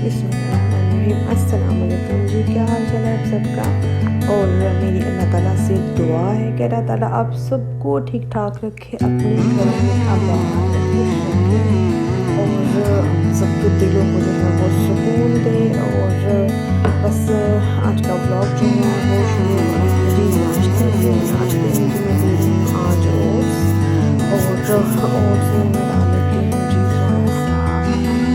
बिस्मिल्लाहिर्रहमानिर्रहीम। अस्सलाम वालेकुम जी, क्या हाल चाल है आप सबका। और मेरी अल्लाह ताला से दुआ है कि अल्लाह ताला आप सबको ठीक ठाक रखे, अपने घरों में आबाद खुश रखे और सबके दिलों को जो है वो सुकून दे। और बस आज का ब्लॉग जो है वो शुरू हो रहा है जी नाश्ते से। नाश्ते में जो मैं दे रही हूँ आज ओट्स में मैं डाल लेती हूँ जी थोड़ा सा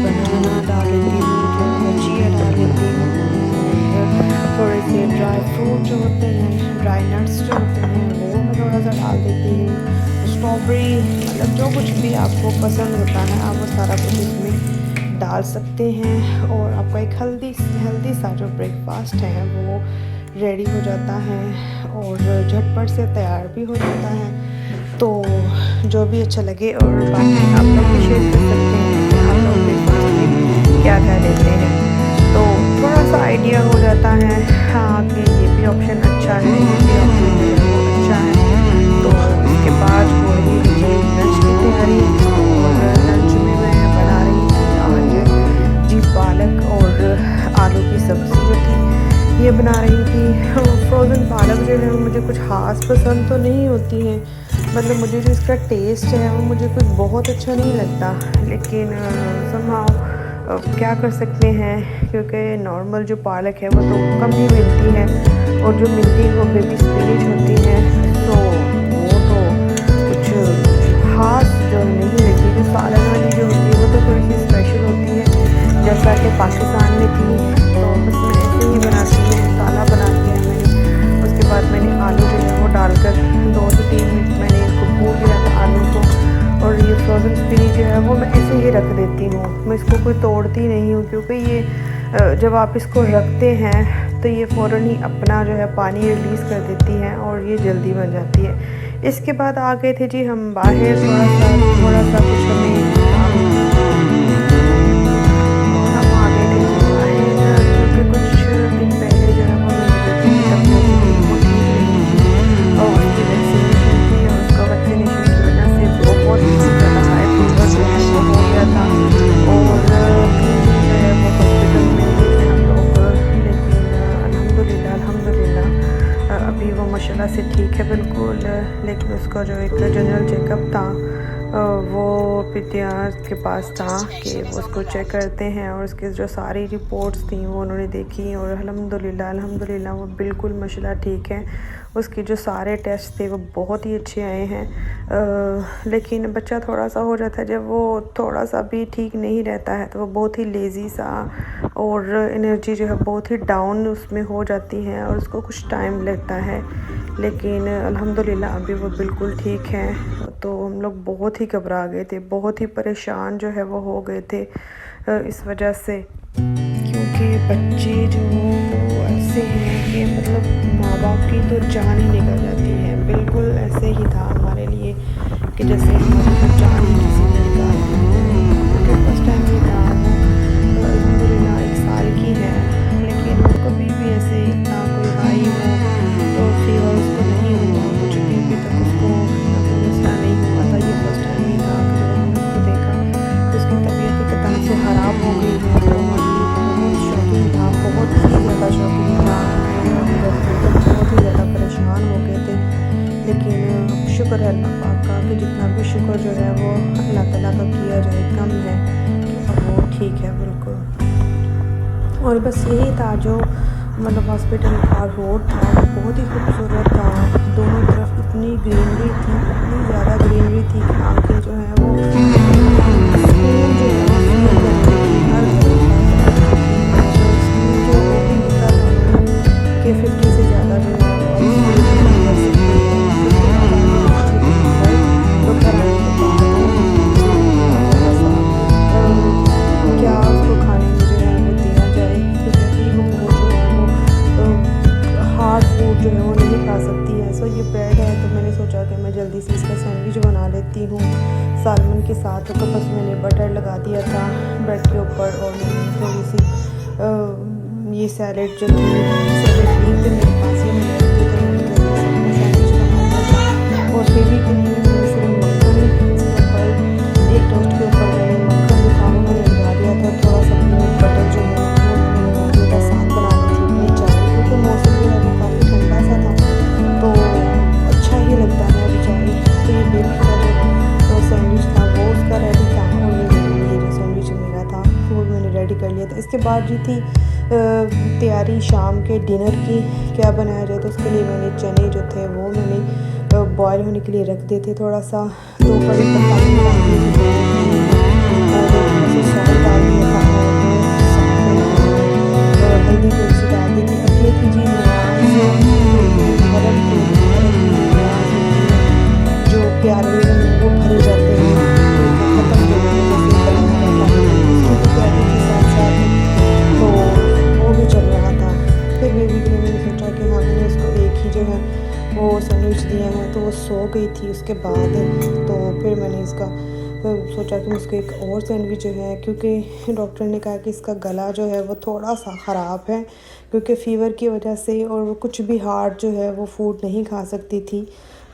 बनाना डाल लेती हूँ, थोड़ा चिया डाल लेती हूँ और थोड़े से ड्राई फ्रूट जो होते हैं, ड्राई नट्स जो होते हैं वो मैं थोड़ा सा डाल देती हूँ, स्ट्रॉबेरी, मतलब जो कुछ भी आपको पसंद होता है आप वो सारा कुछ इसमें डाल सकते हैं। और आपका एक हेल्दी सा जो ब्रेकफास्ट है वो रेडी हो जाता है और झटपट से तैयार भी हो जाता है। तो जो भी अच्छा लगे और बाकी आप लोग भी शेयर कर सकते हैं कि आप लोग ब्रेकफास्ट में क्या क्या लेते हैं, तो थोड़ा सा आइडिया हो जाता है हाँ कि ये भी ऑप्शन अच्छा है, ये भी ऑप्शन जो है वो अच्छा है। तो इसके बाद हो रही है लंच की तैयारी और लंच में मैं बना रही थी आज जी पालक और आलू की सब्ज़ी जो थी ये बना रही थी। फ्रोज़न पालक जो है मुझे कुछ ख़ास पसंद तो नहीं होती है, मतलब मुझे जो इसका टेस्ट है वो मुझे कुछ बहुत अच्छा नहीं लगता, लेकिन समहाउ क्या कर सकते हैं क्योंकि नॉर्मल जो पालक है वो तो कम ही मिलती है और जो मिलती है वो बेबी स्पिनच होती है, तो वो तो कुछ ख़ास जो नहीं लगती। जो सालन वाली जो होती है वो तो थोड़ी सी स्पेशल होती है, जैसा कि पाकिस्तान में थी। तो बस मैं ऐसे ही बनाती हूँ, मसाला बना दिया है मैंने, उसके बाद मैंने आलू जो है वो डालकर 2 से 3 मिनट मैंने इसको भून लिया था आलू को। और ये फ्रोज़न स्पिनच जो है वो मैं ऐसे ही रख देती हूँ, मैं इसको कोई तोड़ती नहीं हूँ क्योंकि ये जब आप इसको रखते हैं तो ये फ़ौरन ही अपना जो है पानी रिलीज़ कर देती है और ये जल्दी बन जाती है। इसके बाद आ गए थे जी हम बाहर, थोड़ा सा कुछ हमें और हम आ गए थे जी बाहर क्योंकि कुछ दिन पहले जो है वो मेरी तबीयत वो ठीक नहीं थी और उसकी वैक्सीनेशन थी और उसका वैक्सीनेशन की वजह से बहुत ही ज़्यादा हाई फीवर जो है वो हो गया था और 3 दिन जो है वो हॉस्पिटल में थे हम लोग, लेकिन अल्हम्दुलिल्लाह अभी वो माशाल्लाह से ठीक है बिल्कुल। लेकिन उसका जो एक जनरल चेकअप था वो पीटीआर के पास था कि वो उसको चेक करते हैं और उसकी जो सारी रिपोर्ट्स थी वो उन्होंने देखी और अल्हम्दुलिल्लाह वो बिल्कुल माशाल्लाह ठीक है। उसके जो सारे टेस्ट थे वो बहुत ही अच्छे आए हैं। लेकिन बच्चा थोड़ा सा हो जाता है जब वो थोड़ा सा भी ठीक नहीं रहता है तो वो बहुत ही लेज़ी सा और एनर्जी जो है बहुत ही डाउन उसमें हो जाती है और उसको कुछ टाइम लगता है, लेकिन अल्हम्दुलिल्लाह अभी वो बिल्कुल ठीक है। तो हम लोग बहुत ही घबरा गए थे, बहुत ही परेशान जो है वो हो गए थे इस वजह से, क्योंकि बच्चे जो ऐसे हैं कि मतलब माँ बाप की तो जान ही निकल जाती है। बिल्कुल ऐसे ही था हमारे लिए कि जैसे हमारी तो जान ही किसी ने निकाल दी। फर्स्ट टाइम ये था वो अल्हम्दुलिल्लाह 1 साल की है, लेकिन वो कभी भी ऐसे इतना कोई हाई हो तो फीवर उसको नहीं हुआ, कुछ भी अभी तक उसको कोई मसला नहीं हुआ था। ये फर्स्ट टाइम ही था कि जब हमने उसको देखा तो उसकी तबीयत एकदम से ख़राब हो गई है। तो बहुत शौकीन था, बहुत ही ज़्यादा शौकीन था, बहुत ही ज़्यादा परेशान हो गए थे। लेकिन शुक्र है अल्लाह पाक का कि जितना भी शुक्र जो है वो अल्लाह ताला का किया जाए कम है कि अब वो ठीक है बिल्कुल। और बस यही था जो मतलब हॉस्पिटल का रोड था वो बहुत ही खूबसूरत था, दोनों तरफ इतनी ग्रीनरी थी, इतनी ज़्यादा ग्रीनरी थी कि आंखें जो है वो सुकून जो है वो फील करने की हर तरफ जो वो भी लिखा था कि 50 से ज़्यादा जो है तो घर आने के बाद क्या उसको खाने में जो है वो दिया जाए, क्योंकि अभी वो जो है वो हार्ड फूड जो है वो नहीं खा सकती है। सो ये ब्रेड है तो मैंने सोचा कि मैं जल्दी से इसका सैंडविच बना लेती हूँ सालमन के साथ। तो बस मैंने बटर लगा दिया था ब्रेड के ऊपर और मैंने थोड़ी सी ये सैलेड जो थी सैलेड लीफ मेरे पास ही नहीं रखी तो मैंने जल्दी से अपना सैंडविच बना दिया था। और बेबी के लिए मैंने सिर्फ मक्खन इसके ऊपर एक टोस्ट के ऊपर मैंने मक्खन जो था वो मैंने लगा दिया था, थोड़ा सा बटर जो है रेडी कर लिया था। इसके बाद जी थी तैयारी शाम के डिनर की, क्या बनाया जाए। तो उसके लिए मैंने चने जो थे वो मैंने बॉयल होने के लिए रख दिए थे। थोड़ा सा 2 कड़ी पत्ता मैंने डाल दिए थे, और थोड़ा सा सॉल्ट डाल दिया था, और हल्दी मिर्ची डाल दी थी। अब ये थी जी न्याज, नरम जो प्यारे वो भरे जाते हैं, ख़त्म जो है जैसे बनाया जाता है, उसकी भी तैयारी थी साथ साथ, तो वो भी चल रहा था। फिर बेबी के लिए मैंने सोचा कि हाँ, मैंने उसको एक ही जो है वो सैंडविच दिया है, तो वो सो गई थी उसके बाद। तो फिर मैंने इसका सोचा कि उसको एक और सैंडविच जो है, क्योंकि डॉक्टर ने कहा कि इसका गला जो है वो थोड़ा सा ख़राब है क्योंकि फ़ीवर की वजह से, और वो कुछ भी हार्ड जो है वो फूड नहीं खा सकती थी।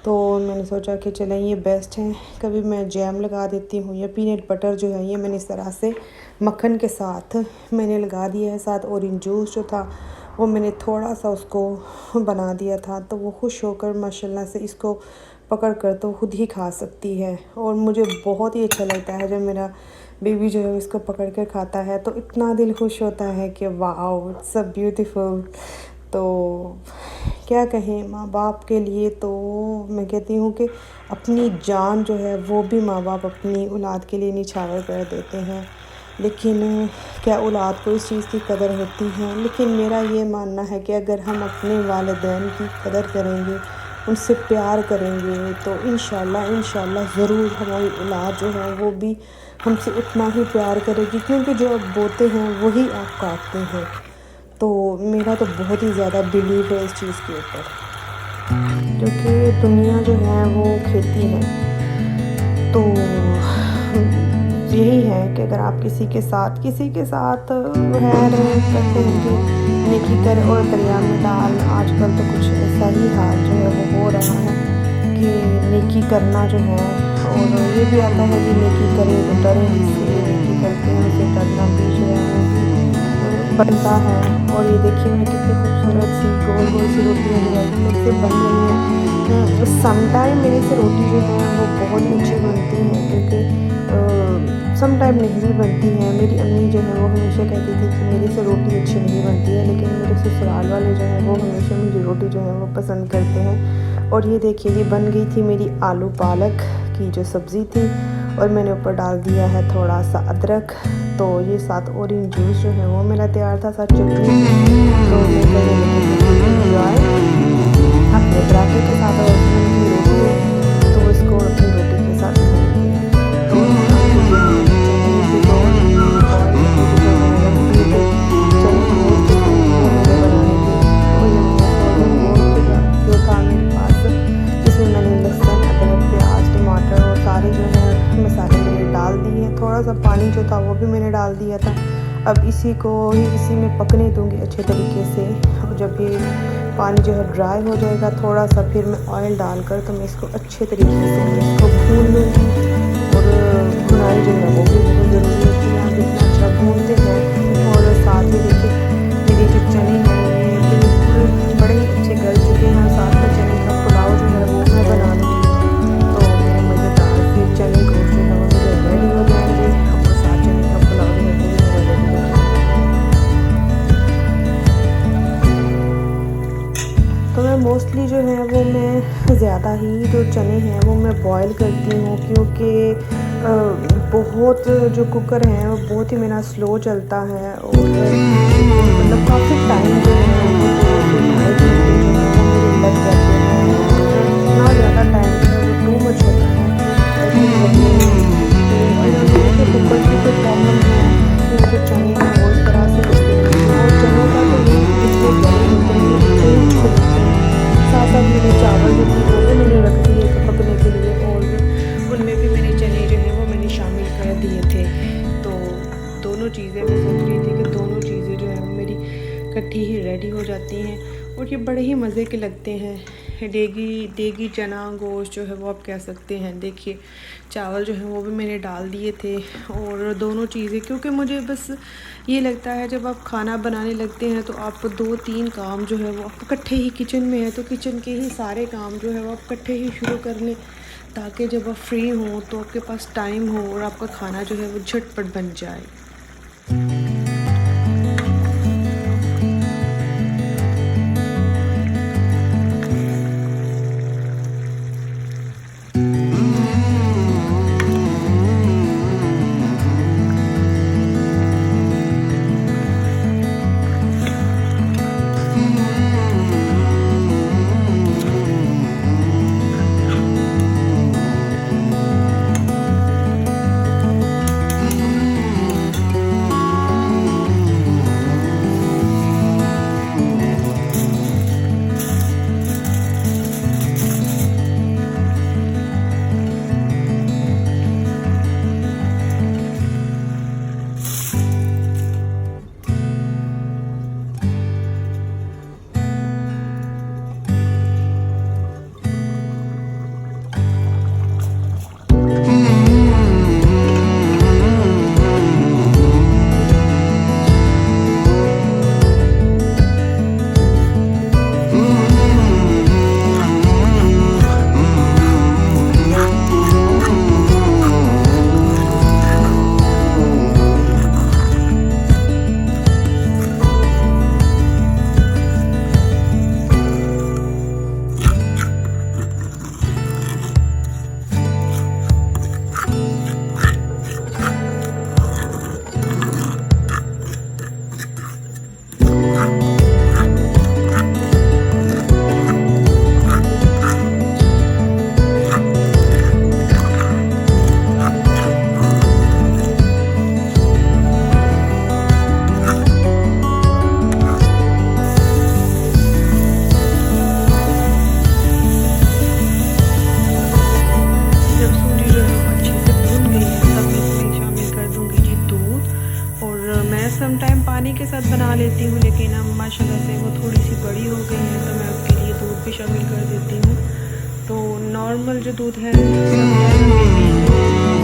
तो मैंने सोचा कि चलें ये बेस्ट है, कभी मैं जैम लगा देती हूँ या पीनट बटर जो है, ये मैंने इस तरह से मक्खन के साथ मैंने लगा दिया है। साथ ऑरेंज जूस जो था वो मैंने थोड़ा सा उसको बना दिया था, तो वो खुश होकर माशाल्लाह से इसको पकड़ कर तो खुद ही खा सकती है। और मुझे बहुत ही अच्छा लगता है जब मेरा बेबी जो है इसको पकड़ कर खाता है, तो इतना दिल खुश होता है कि वाओ इट्स सो ब्यूटीफुल। तो क्या कहें, माँ बाप के लिए तो मैं कहती हूँ कि अपनी जान जो है वो भी माँ बाप अपनी औलाद के लिए निछावर कर देते हैं, लेकिन क्या औलाद को इस चीज़ की कदर होती है। लेकिन मेरा ये मानना है कि अगर हम अपने वालिदैन की कदर करेंगे, उनसे प्यार करेंगे, तो इंशाल्लाह ज़रूर हमारी औलाद जो है वो भी हमसे उतना ही प्यार करेगी, क्योंकि जो आप बोते हैं वही आप काटते हैं। तो मेरा तो बहुत ही ज़्यादा बिलीव है इस चीज़ के ऊपर, क्योंकि दुनिया जो है वो खेती है। तो यही है कि अगर आप किसी के साथ खैर करते हैं कि नेकी कर और दरिया में डाल, आजकल तो कुछ ऐसा ही हाल जो है वो हो रहा है कि नेकी करना जो है, और ये भी आता है कि नेकी करे तो डरे, जिससे नेकी करते हैं उसे डरना भी जो है वो बनता है। और ये देखिए मैं कितनी खूबसूरत सी गोल गोल सी रोटियाँ जो है से बन रही हैं। समटाइम मेरे से रोटी जो है वो बहुत ही अच्छी बनती है, क्योंकि समटाइम नहीं भी बनती है। मेरी अम्मी जो है वो हमेशा कहती थी कि मेरे से रोटी अच्छी नहीं बनती है, लेकिन मेरे ससुराल वाले जो हैं वो हमेशा मेरी रोटी जो है वो पसंद करते हैं। और ये देखिए ये बन गई थी मेरी आलू पालक की जो सब्ज़ी थी, और मैंने ऊपर डाल दिया है थोड़ा सा अदरक। तो ये साथ ऑरेंज जूस जो है वो मेरा तैयार था, साथ चटनी। तो मैं अपने पराठे के साथ और की रोटी है, तो इसको अपनी रोटी के साथ थोड़ा सा पानी जो था वो भी मैंने डाल दिया था। अब इसी में पकने दूंगी अच्छे तरीके से। और जब ये पानी जो है ड्राई हो जाएगा थोड़ा सा, फिर मैं ऑयल डालकर तो मैं इसको अच्छे तरीके से इसको भून लूँगी। और भुनाई जो है वो भी बहुत ज़रूरी होती है, आप जितना अच्छा भूनते हैं। और साथ ही देखिए मेरे जो चने हैं ये बिल्कुल बड़े ही अच्छे गल चुके हैं। साथ में चने का पुलाव जो है वो मैं बना लूँगी, तो मेरे मज़ेदार फिर चने को जो है वो रेडी हो जाएंगे। और साथ चने का पुलाव जो है वो भी रेडी हो जाएगा। तो मैं मोस्टली जो है वो मैं ज़्यादा ही जो चने हैं वो मैं बॉईल करती हूँ, क्योंकि बहुत जो कुकर है वो बहुत ही मेरा स्लो चलता है, और मतलब काफ़ी टाइम जो है वो 2-2.5 घंटे जो है वो मेरे लग जाते हैं। इतना ज़्यादा टाइम जो है वो टू मच होता है। तो कुकर की जो प्रॉब्लम है कि जो चने हैं वो इस तरह से होते हैं, और चनों का तो ये जितने बड़े होते हैं उतने ही अच्छे लगते हैं। साथ साथ मैंने चावल जो थे वो भी मैंने रख दिए थे पकने के लिए, और उनमें भी मैंने चने जो हैं वो मैंने शामिल कर दिए थे। तो दोनों चीज़ें मैं सोच रही थी कि दोनों चीज़ें जो है वो मेरी इकट्ठी ही रेडी हो जाती हैं, और ये बड़े ही मज़े के लगते हैं। देगी चना गोश्त जो है वो आप कह सकते हैं। देखिए चावल जो है वो भी मैंने डाल दिए थे, और दोनों चीज़ें, क्योंकि मुझे बस ये लगता है जब आप खाना बनाने लगते हैं तो आप 2-3 काम जो है वो आप इकट्ठे ही, किचन में है तो किचन के ही सारे काम जो है वो आप इकट्ठे ही शुरू कर लें, ताकि जब आप फ्री हों तो आपके पास टाइम हो और आपका खाना जो है वो झटपट बन जाए। मैं सम टाइम पानी के साथ बना लेती हूँ, लेकिन अब माशाल्लाह से वो थोड़ी सी बड़ी हो गई है तो मैं उसके लिए दूध भी शामिल कर देती हूँ। तो नॉर्मल जो दूध है समटाइम बेबी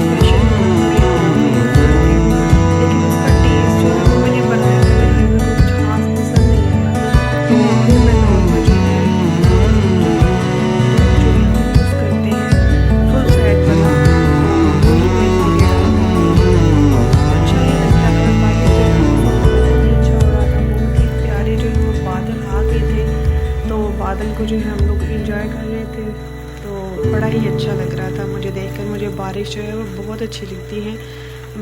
स्पेशल दूध भी यूज़ करती हूँ, लेकिन उसका टेस्ट जो है वो मैंने बनाया था, मेरे हस्बैंड को कुछ खास पसंद नहीं आया। तो फिर मैं नॉर्मल जो है दूध जो है हम यूज़ करते हैं फुल फैट वाला, तो वही मैं इसीलिए डाल देती हूँ। तो अच्छा ही लगता है। और बाहर जो है मौसम बहुत ही अच्छा हो रहा था, बहुत ही प्यारे जो है वो बादल आ गए थे, तो बादल को जो है हम लोग इंजॉय कर रहे थे। तो बड़ा ही अच्छा लग रहा था मुझे देखकर। मुझे बारिश जो है वो बहुत अच्छी लगती है,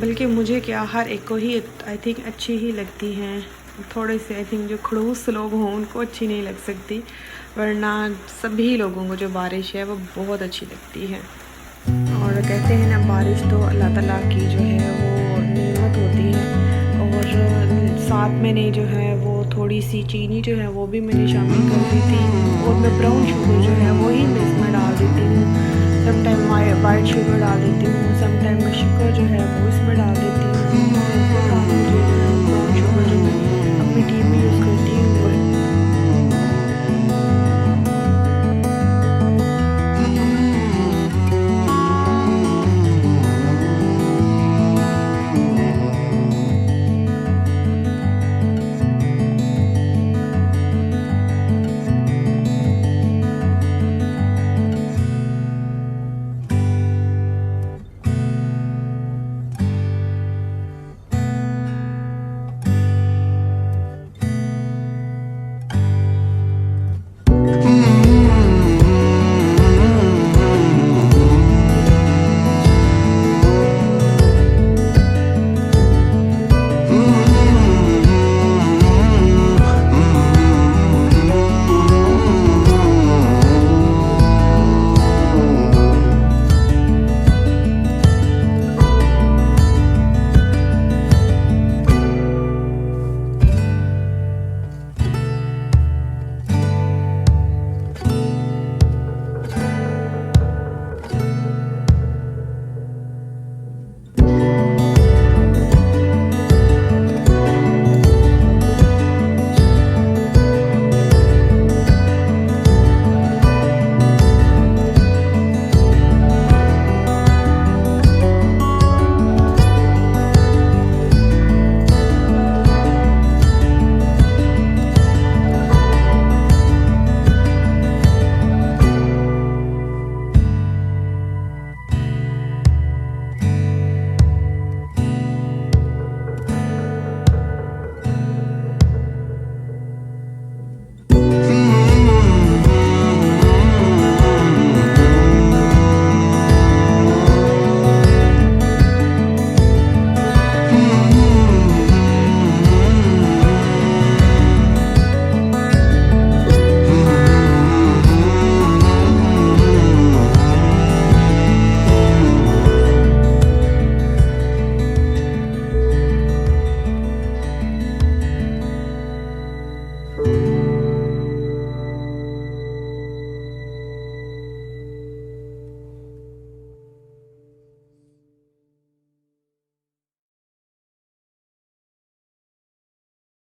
बल्कि मुझे क्या हर एक को ही आई थिंक अच्छी ही लगती हैं। थोड़े से आई थिंक जो खड़ूस लोग हों उनको अच्छी नहीं लग सकती, वरना सभी लोगों को जो बारिश है वो बहुत अच्छी लगती है। और कहते हैं ना बारिश तो अल्लाह ताला की जो है वो नेमत होती है। और साथ मैंने जो है वो थोड़ी सी चीनी जो है वो भी मैंने शामिल कर दी थी, और मैं ब्राउन शुगर जो है वही मैं इसमें डाल देती हूँ। सम टाइम वाइट शुगर डाल देती हूँ, सम टाइम मैं शुगर जो है वो इसमें डाल देती हूँ। और फिर आप मुझे